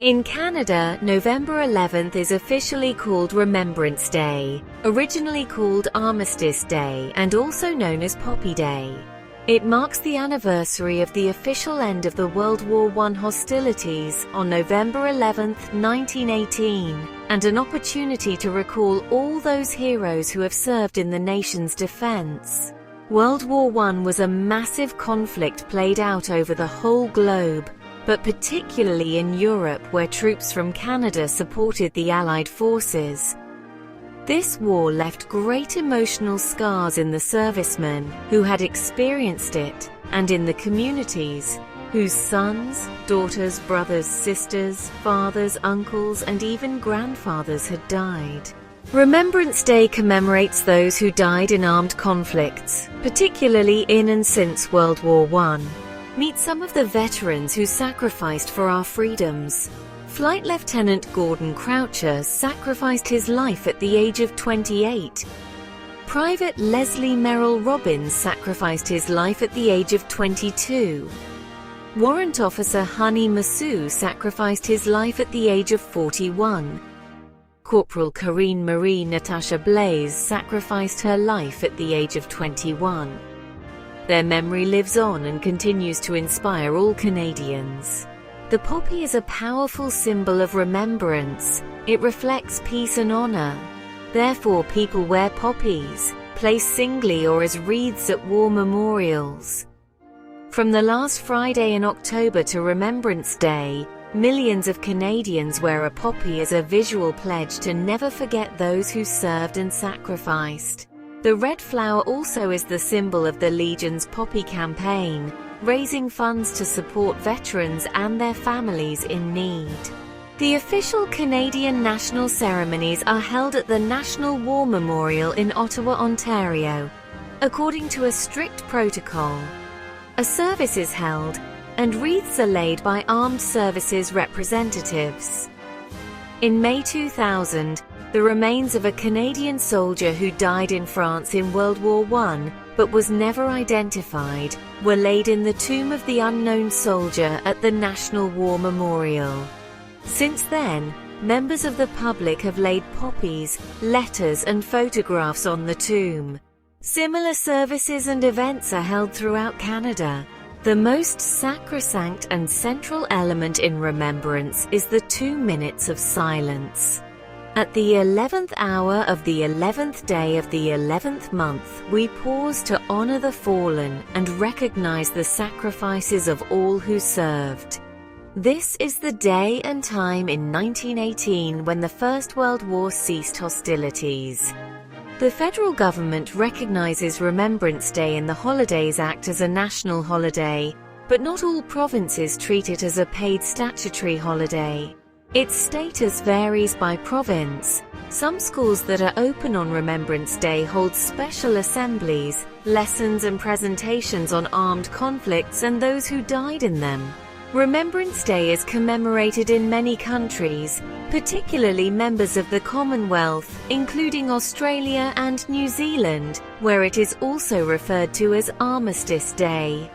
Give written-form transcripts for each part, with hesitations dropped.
In Canada, November 11th is officially called Remembrance Day, originally called Armistice Day and also known as Poppy Day. It marks the anniversary of the official end of the World War I hostilities on November 11, 1918, and an opportunity to recall all those heroes who have served in the nation's defense. World War I was a massive conflict played out over the whole globe, but particularly in Europe where troops from Canada supported the Allied forces. This war left great emotional scars in the servicemen who had experienced it, and in the communities whose sons, daughters, brothers, sisters, fathers, uncles, and even grandfathers had died. Remembrance Day commemorates those who died in armed conflicts, particularly in and since World War I. Meet some of the veterans who sacrificed for our freedoms. Flight Lieutenant Gordon Croucher sacrificed his life at the age of 28. Private Leslie Merrill Robbins sacrificed his life at the age of 22. Warrant Officer Honey Massou sacrificed his life at the age of 41. Corporal Corinne Marie Natasha Blaze sacrificed her life at the age of 21. Their memory lives on and continues to inspire all Canadians. The poppy is a powerful symbol of remembrance. It reflects peace and honor. Therefore, people wear poppies, placed singly or as wreaths at war memorials. From the last Friday in October to Remembrance Day, millions of Canadians wear a poppy as a visual pledge to never forget those who served and sacrificed. The red flower also is the symbol of the Legion's Poppy campaign, raising funds to support veterans and their families in need. The official Canadian national ceremonies are held at the National War Memorial in Ottawa, Ontario, according to a strict protocol. A service is held, and wreaths are laid by armed services representatives. In May 2000, the remains of a Canadian soldier who died in France in World War I, but was never identified, were laid in the Tomb of the Unknown Soldier at the National War Memorial. Since then, members of the public have laid poppies, letters, and photographs on the tomb. Similar services and events are held throughout Canada. The most sacrosanct and central element in remembrance is the 2 minutes of silence. At the 11th hour of the 11th day of the 11th month, we pause to honor the fallen and recognize the sacrifices of all who served. This is the day and time in 1918 when the First World War ceased hostilities. The federal government recognizes Remembrance Day in the Holidays Act as a national holiday, but not all provinces treat it as a paid statutory holiday. Its status varies by province. Some schools that are open on Remembrance Day hold special assemblies, lessons and presentations on armed conflicts and those who died in them. Remembrance Day is commemorated in many countries, particularly members of the Commonwealth, including Australia and New Zealand, where it is also referred to as Armistice Day.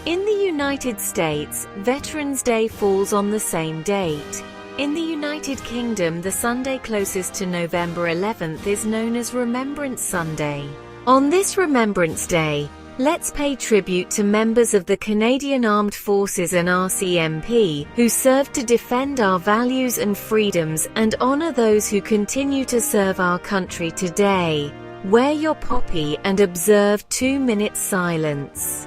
In the United States, Veterans Day falls on the same date. In the United Kingdom, the Sunday closest to November 11th is known as Remembrance Sunday. On this Remembrance Day, let's pay tribute to members of the Canadian Armed Forces and RCMP who served to defend our values and freedoms and honor those who continue to serve our country today. Wear your poppy and observe 2 minutes silence.